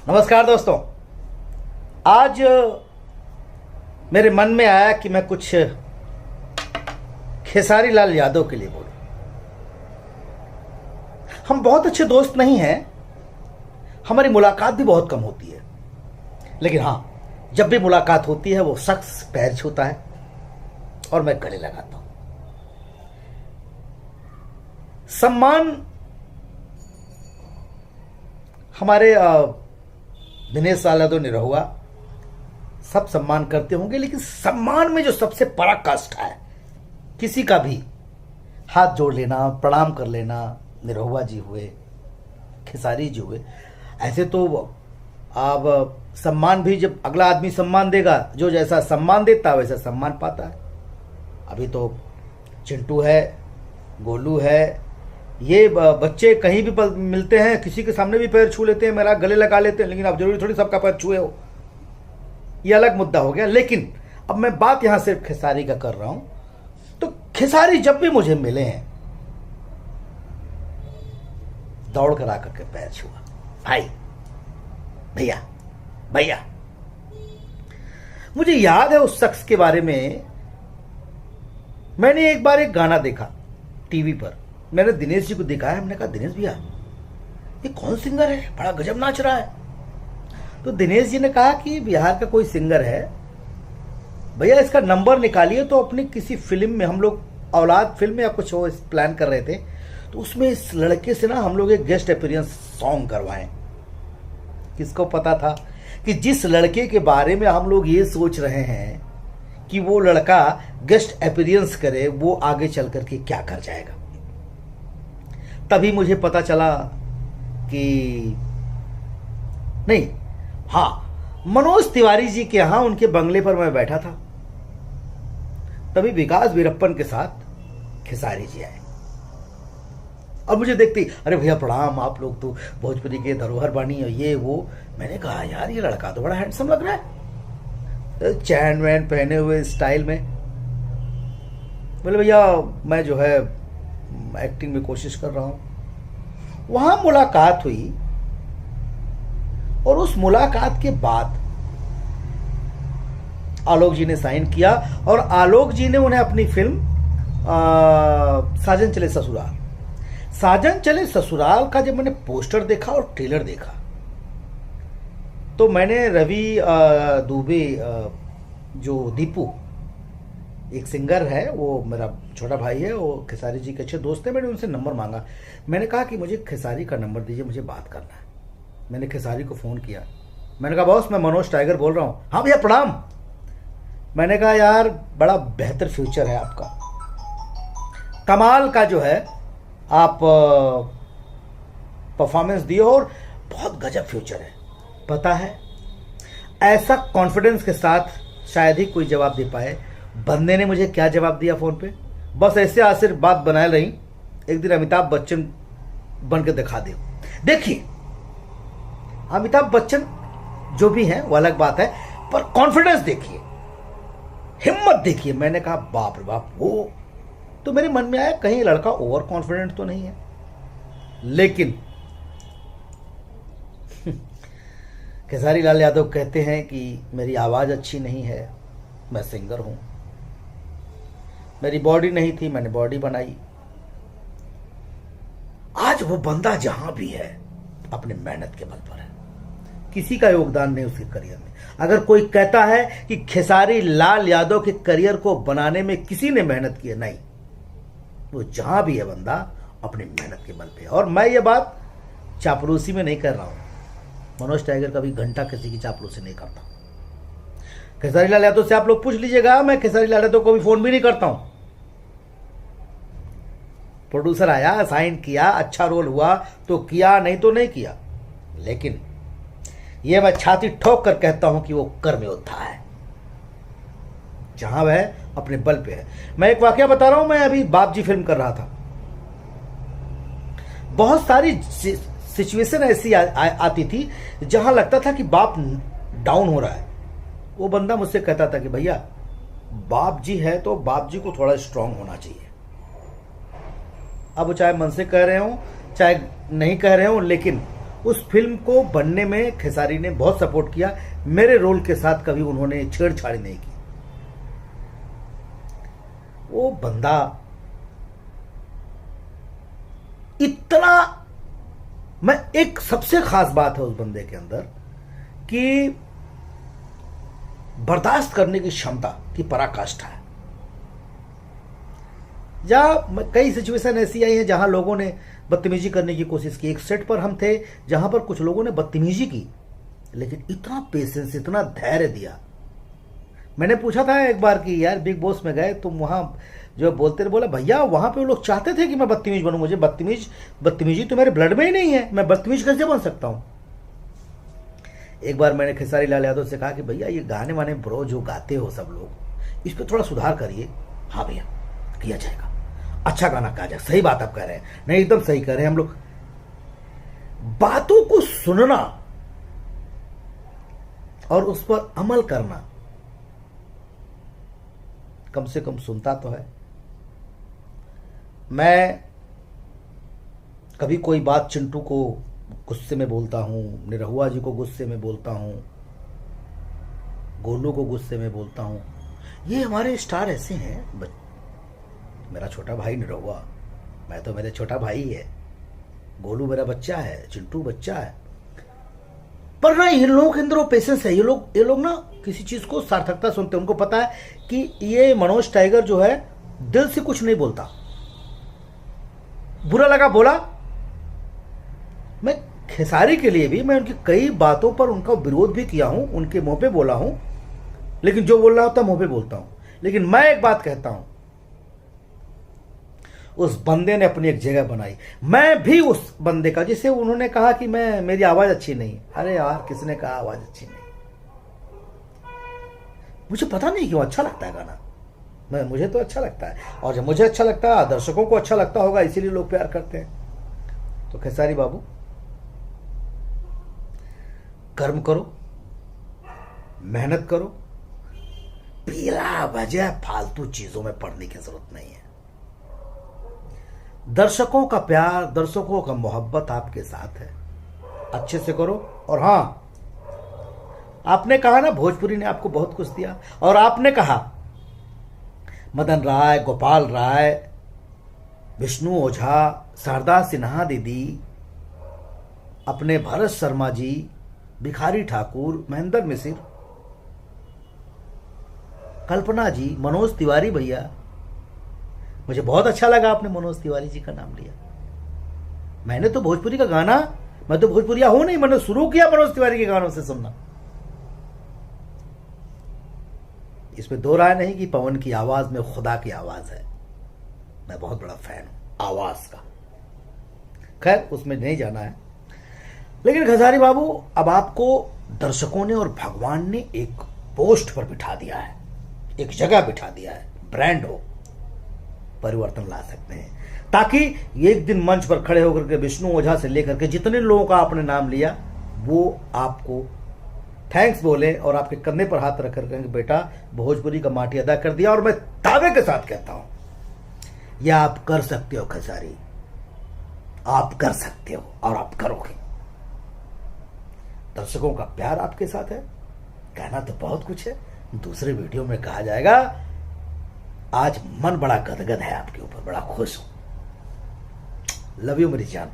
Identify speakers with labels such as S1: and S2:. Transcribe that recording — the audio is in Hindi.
S1: नमस्कार दोस्तों। आज मेरे मन में आया कि मैं कुछ खेसारी लाल यादव के लिए बोलूं। हम बहुत अच्छे दोस्त नहीं हैं, हमारी मुलाकात भी बहुत कम होती है, लेकिन हाँ, जब भी मुलाकात होती है वो शख्स पैर छूता है और मैं गले लगाता हूं। सम्मान हमारे दिनेश यादव निरहुआ सब सम्मान करते होंगे, लेकिन सम्मान में जो सबसे पराकाष्ठा है, किसी का भी हाथ जोड़ लेना, प्रणाम कर लेना, निरहुआ जी हुए, खेसारी जी हुए, ऐसे तो अब सम्मान भी जब अगला आदमी सम्मान देगा, जो जैसा सम्मान देता है वैसा सम्मान पाता है। अभी तो चिंटू है, गोलू है, ये बच्चे कहीं भी मिलते हैं, किसी के सामने भी पैर छू लेते हैं, मेरा गले लगा लेते हैं, लेकिन अब जरूरी थोड़ी सबका पैर छुए हो, ये अलग मुद्दा हो गया। लेकिन अब मैं बात यहां सिर्फ खेसारी का कर रहा हूं। तो खेसारी जब भी मुझे मिले हैं, दौड़ कर आकर के पैर छुआ, भाई, भैया भैया। मुझे याद है उस शख्स के बारे में, मैंने एक बार एक गाना देखा टीवी पर, मैंने दिनेश जी को दिखाया, हमने कहा दिनेश भैया ये कौन सिंगर है, बड़ा गजब नाच रहा है। तो दिनेश जी ने कहा कि बिहार का कोई सिंगर है भैया, इसका नंबर निकालिए। तो अपनी किसी फिल्म में, हम लोग औलाद फिल्म या कुछ हो प्लान कर रहे थे, तो उसमें इस लड़के से ना हम लोग एक गेस्ट अपीयरेंस सॉन्ग करवाएं। किसको पता था कि जिस लड़के के बारे में हम लोग ये सोच रहे हैं कि वो लड़का गेस्ट अपीयरेंस करे, वो आगे चल करके क्या कर जाएगा। तभी मुझे पता चला कि नहीं, हाँ, मनोज तिवारी जी के यहां उनके बंगले पर मैं बैठा था, तभी विकास वीरप्पन के साथ खेसारी जी आए और मुझे देखते, अरे भैया प्रणाम, आप लोग तो भोजपुरी के धरोहर बानी, और ये वो। मैंने कहा यार ये लड़का तो बड़ा हैंडसम लग रहा है, चैन वैन पहने हुए स्टाइल में। बोले भैया मैं जो है एक्टिंग में कोशिश कर रहा हूं। वहां मुलाकात हुई और उस मुलाकात के बाद आलोक जी ने साइन किया और आलोक जी ने उन्हें अपनी फिल्म साजन चले ससुराल, साजन चले ससुराल का जब मैंने पोस्टर देखा और ट्रेलर देखा, तो मैंने रवि दुबे, जो दीपू एक सिंगर है, वो मेरा छोटा भाई है, वो खेसारी जी के अच्छे दोस्त हैं, मैंने उनसे नंबर मांगा। मैंने कहा कि मुझे खेसारी का नंबर दीजिए, मुझे बात करना है। मैंने खेसारी को फ़ोन किया, मैंने कहा बॉस मैं मनोज टाइगर बोल रहा हूँ। हाँ भैया प्रणाम। मैंने कहा यार बड़ा बेहतर फ्यूचर है आपका, कमाल का जो है आप परफॉर्मेंस दिए और बहुत गजब फ्यूचर है। पता है ऐसा कॉन्फिडेंस के साथ शायद ही कोई जवाब दे पाए। बंदे ने मुझे क्या जवाब दिया फोन पे, बस ऐसे आसिर बात बनाए रही, एक दिन अमिताभ बच्चन बन के दिखा दे। देखिए अमिताभ बच्चन जो भी हैं वो अलग बात है, पर कॉन्फिडेंस देखिए, हिम्मत देखिए। मैंने कहा बाप रे बाप, वो तो मेरे मन में आया कहीं लड़का ओवर कॉन्फिडेंट तो नहीं है। लेकिन खेसारी लाल यादव कहते हैं कि मेरी आवाज अच्छी नहीं है, मैं सिंगर हूं, मेरी बॉडी नहीं थी, मैंने बॉडी बनाई। आज वो बंदा जहां भी है अपने मेहनत के बल पर है, किसी का योगदान नहीं उसके करियर में। अगर कोई कहता है कि खेसारी लाल यादव के करियर को बनाने में किसी ने मेहनत की है, नहीं, वो जहां भी है बंदा अपनी मेहनत के बल पे। और मैं ये बात चापलूसी में नहीं कर रहा हूं, मनोज टाइगर कभी घंटा किसी की चापलूसी नहीं करता। खेसारी लाल यादव से आप लोग पूछ लीजिएगा, मैं खेसारी लाल यादव को भी फोन भी नहीं करता हूं। प्रोड्यूसर आया, साइन किया, अच्छा रोल हुआ तो किया, नहीं तो नहीं किया। लेकिन यह मैं छाती ठोक कर कहता हूं कि वो कर्म योद्धा है, जहां वह अपने बल पे है। मैं एक वाकया बता रहा हूं, मैं अभी बाप जी फिल्म कर रहा था, बहुत सारी सिचुएशन ऐसी आती थी जहां लगता था कि बाप डाउन हो रहा है। वो बंदा मुझसे कहता था कि भैया बाप जी है तो बाप जी को थोड़ा स्ट्रांग होना चाहिए। अब वो चाहे मन से कह रहे हो चाहे नहीं कह रहे हो, लेकिन उस फिल्म को बनने में खेसारी ने बहुत सपोर्ट किया। मेरे रोल के साथ कभी उन्होंने छेड़छाड़ नहीं की। वो बंदा इतना, मैं एक सबसे खास बात है उस बंदे के अंदर कि बर्दाश्त करने की क्षमता की पराकाष्ठा है। जहां कई सिचुएशन ऐसी आई हैं जहां लोगों ने बदतमीजी करने की कोशिश की। एक सेट पर हम थे जहां पर कुछ लोगों ने बदतमीजी की, लेकिन इतना पेशेंस, इतना धैर्य दिया। मैंने पूछा था एक बार कि यार बिग बॉस में गए तुम, वहां जो बोलते रहे, बोला भैया वहां पे वो लोग चाहते थे कि मैं बदतमीज बनूं, मुझे बदतमीजी तो मेरे ब्लड में ही नहीं है, मैं बदतमीज कैसे बन सकता हूं। एक बार मैंने खेसारी लाल यादव से कहा कि भैया ये गाने वाने ब्रो जो गाते हो सब लोग, इस पर थोड़ा सुधार करिए। हाँ भैया किया जाएगा, अच्छा गाना कहा जाए। सही बात आप कह रहे हैं, नहीं एकदम सही कह रहे हैं। हम लोग बातों को सुनना और उस पर अमल करना, कम से कम सुनता तो है। मैं कभी कोई बात चिंटू को गुस्से में बोलता हूं, निरहुआ जी को गुस्से में बोलता हूं, गोलू को गुस्से में बोलता हूं। ये हमारे स्टार ऐसे हैं। मेरा छोटा भाई निरहुआ, मैं तो मेरे छोटा भाई है, गोलू मेरा बच्चा है, चिंटू बच्चा है, पर ना इन लोगों के अंदर वो पेशेंस है। ये लोग ना किसी चीज को सार्थकता सुनते हैं। उनको पता है कि ये मनोज टाइगर जो है दिल से कुछ नहीं बोलता। बुरा लगा बोला। मैं खेसारी के लिए भी मैं उनकी कई बातों पर उनका विरोध भी किया हूं, उनके मुंह पे बोला हूं, लेकिन जो बोल रहा होता मुंह पे बोलता हूं। लेकिन मैं एक बात कहता हूं, उस बंदे ने अपनी एक जगह बनाई। मैं भी उस बंदे का, जिसे उन्होंने कहा कि मेरी आवाज अच्छी नहीं। अरे यार किसने कहा आवाज अच्छी नहीं? मुझे पता नहीं क्यों अच्छा लगता है गाना। मुझे तो अच्छा लगता है, और जब मुझे अच्छा लगता है दर्शकों को अच्छा लगता होगा, इसीलिए लोग प्यार करते हैं। तो खेसारी बाबू कर्म करो, मेहनत करो, बिला वजह फालतू चीजों में पड़ने की जरूरत नहीं है। दर्शकों का प्यार, दर्शकों का मोहब्बत आपके साथ है, अच्छे से करो। और हां, आपने कहा ना भोजपुरी ने आपको बहुत कुछ दिया, और आपने कहा मदन राय, गोपाल राय, विष्णु ओझा, शारदा सिन्हा दीदी, अपने भरत शर्मा जी, भिखारी ठाकुर, महेंद्र मिसिर, कल्पना जी, मनोज तिवारी भैया। मुझे बहुत अच्छा लगा आपने मनोज तिवारी जी का नाम लिया। मैंने तो भोजपुरी का गाना, मैं तो भोजपुरिया हूं नहीं, मैंने शुरू किया मनोज तिवारी के गानों से सुनना। इसमें दो राय नहीं कि पवन की आवाज में खुदा की आवाज है। मैं बहुत बड़ा फैन हूं आवाज का। खैर उसमें नहीं जाना है। लेकिन खेसारी बाबू, अब आपको दर्शकों ने और भगवान ने एक पोस्ट पर बिठा दिया है, एक जगह बिठा दिया है। ब्रांड हो, परिवर्तन ला सकते हैं, ताकि एक दिन मंच पर खड़े होकर के विष्णु ओझा से लेकर के जितने लोगों का आपने नाम लिया, वो आपको थैंक्स बोले और आपके कंधे पर हाथ रख कर कहेंगे बेटा भोजपुरी का माटी अदा कर दिया। और मैं दावे के साथ कहता हूं, यह आप कर सकते हो खेसारी, आप कर सकते हो और आप करोगे। दर्शकों का प्यार आपके साथ है। कहना तो बहुत कुछ है, दूसरे वीडियो में कहा जाएगा। आज मन बड़ा गदगद है आपके ऊपर, बड़ा खुश हूं। लव यू मेरी जान।